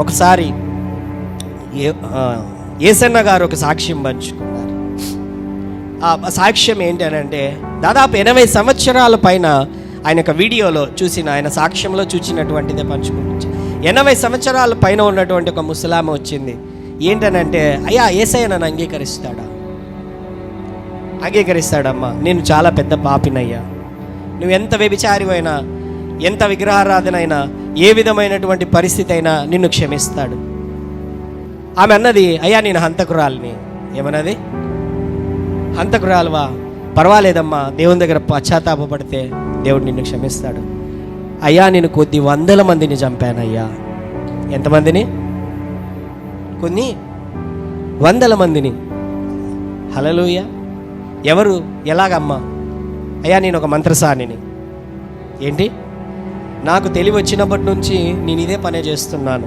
ఒకసారి యేసన్న గారు ఒక సాక్ష్యం పంచుకున్నారు. ఆ సాక్ష్యం ఏంటి అని అంటే, దాదాపు 80 సంవత్సరాల పైన ఆయన ఒక వీడియోలో చూసిన, ఆయన సాక్ష్యంలో చూసినటువంటిదే పంచుకుంటు. 80 సంవత్సరాల పైన ఉన్నటువంటి ఒక ముసలామ వచ్చింది. ఏంటనంటే, అయ్యా యేసయ్య నన్ను అంగీకరిస్తాడమ్మా, నేను చాలా పెద్ద పాపినయ్యా, నువ్వు ఎంత వ్యభిచారివైనా, ఎంత విగ్రహారాధనైనా, ఏ విధమైనటువంటి పరిస్థితి అయినా నిన్ను క్షమిస్తాడు. ఆమె అన్నది, అయ్యా నేను హంతకురాలిని. ఏమన్నది? హంతకురాలువా? పర్వాలేదమ్మా, దేవుని దగ్గర పశ్చాత్తాపడితే దేవుడు నిన్ను క్షమిస్తాడు. అయ్యా నేను కొద్ది 100 మందిని చంపానయ్యా. ఎంతమందిని? కొన్ని 100 మందిని. హల్లెలూయా. ఎవరు? ఎలాగమ్మా? అయ్యా నేను ఒక మంత్రసానిని. ఏంటి? నాకు తెలివి వచ్చినప్పటి నుంచి నేను ఇదే పనే చేస్తున్నాను.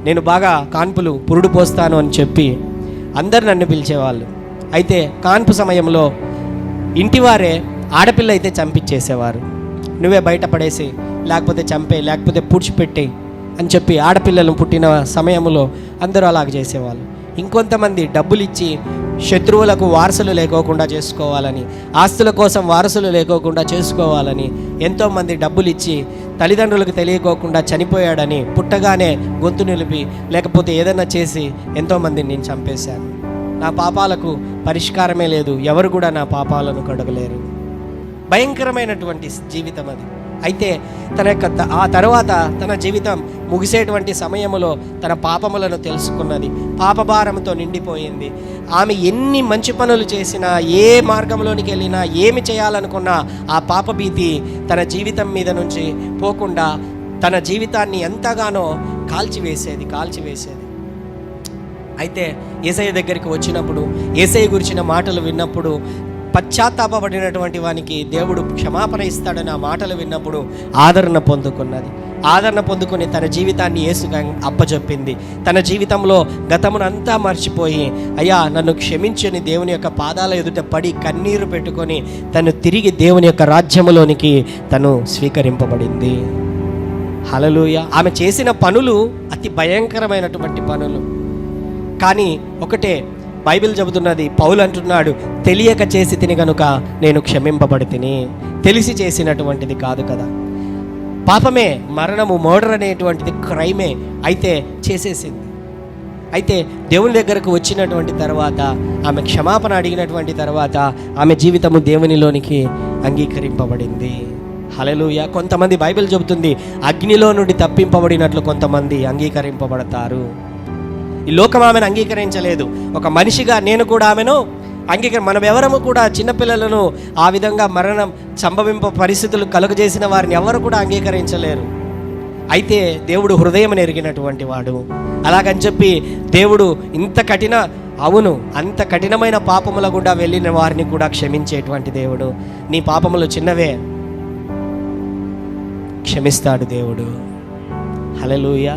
నేను బాగా కాన్పులు పురుడు పోస్తాను అని చెప్పి అందరు నన్ను పిలిచేవాళ్ళు. అయితే కాన్పు సమయంలో ఇంటివారే ఆడపిల్ల అయితే చంపించేసేవారు. నువ్వే బయటపడేసి, లేకపోతే చంపే, లేకపోతే పూడ్చిపెట్టే అని చెప్పి ఆడపిల్లలు పుట్టిన సమయంలో అందరూ అలాగ చేసేవాళ్ళు. ఇంకొంతమంది డబ్బులు ఇచ్చి శత్రువులకు వారసులు లేకోకుండా చేసుకోవాలని, ఆస్తుల కోసం వారసులు లేకోకుండా చేసుకోవాలని ఎంతోమంది డబ్బులు ఇచ్చి తల్లిదండ్రులకు తెలియకోకుండా చనిపోయాడని పుట్టగానే గొంతు నిలిపి లేకపోతే ఏదైనా చేసి ఎంతోమందిని నేను చంపేశాను. నా పాపాలకు పరిష్కారమే లేదు, ఎవరు కూడా నా పాపాలను కడగలేరు. భయంకరమైనటువంటి జీవితం అది. అయితే ఆ తర్వాత తన జీవితం ముగిసేటువంటి సమయంలో తన పాపములను తెలుసుకున్నది. పాపభారంతో నిండిపోయింది. ఆమె ఎన్ని మంచి పనులు చేసినా, ఏ మార్గంలోనికి వెళ్ళినా, ఏమి చేయాలనుకున్నా ఆ పాపభీతి తన జీవితం మీద నుంచి పోకుండా తన జీవితాన్ని ఎంతగానో కాల్చివేసేది. అయితే యేసయ్య దగ్గరికి వచ్చినప్పుడు, యేసయ్య గురించిన మాటలు విన్నప్పుడు, పశ్చాత్తాపడినటువంటి వానికి దేవుడు క్షమాపణ ఇస్తాడని ఆ మాటలు విన్నప్పుడు ఆదరణ పొందుకుని తన జీవితాన్ని యేసుకు అప్పచెప్పింది. తన జీవితంలో గతమునంతా మర్చిపోయి, అయ్యా నన్ను క్షమించని దేవుని యొక్క పాదాల ఎదుట పడి కన్నీరు పెట్టుకొని తను తిరిగి దేవుని యొక్క రాజ్యములోనికి తను స్వీకరింపబడింది. హల్లెలూయా. ఆమె చేసిన పనులు అతి భయంకరమైనటువంటి పనులు. కానీ ఒకటే బైబిల్ చెబుతున్నది, పౌలు అంటున్నాడు, తెలియక చేసి తిని కనుక నేను క్షమింపబడి తిని. తెలిసి చేసినటువంటిది కాదు కదా. పాపమే, మరణము, మర్డర్ అనేటువంటిది క్రైమే. అయితే చేసేసింది. అయితే దేవుని దగ్గరకు వచ్చినటువంటి తర్వాత, ఆమె క్షమాపణ అడిగినటువంటి తర్వాత ఆమె జీవితము దేవునిలోనికి అంగీకరింపబడింది. హల్లెలూయా. కొంతమంది బైబిల్ చెబుతుంది, అగ్నిలో నుండి తప్పింపబడినట్లు కొంతమంది అంగీకరింపబడతారు. ఈ లోకం ఆమెను అంగీకరించలేదు. ఒక మనిషిగా నేను కూడా ఆమెను మనం ఎవరము కూడా చిన్నపిల్లలను ఆ విధంగా మరణం సంభవింప పరిస్థితులు కలుగజేసిన వారిని ఎవరు కూడా అంగీకరించలేరు. అయితే దేవుడు హృదయం ఎరిగినటువంటి వాడు. అలాగని చెప్పి దేవుడు అంత కఠినమైన పాపముల గుండా వెళ్ళిన వారిని కూడా క్షమించేటువంటి దేవుడు. నీ పాపములు చిన్నవే, క్షమిస్తాడు దేవుడు. హల్లెలూయా.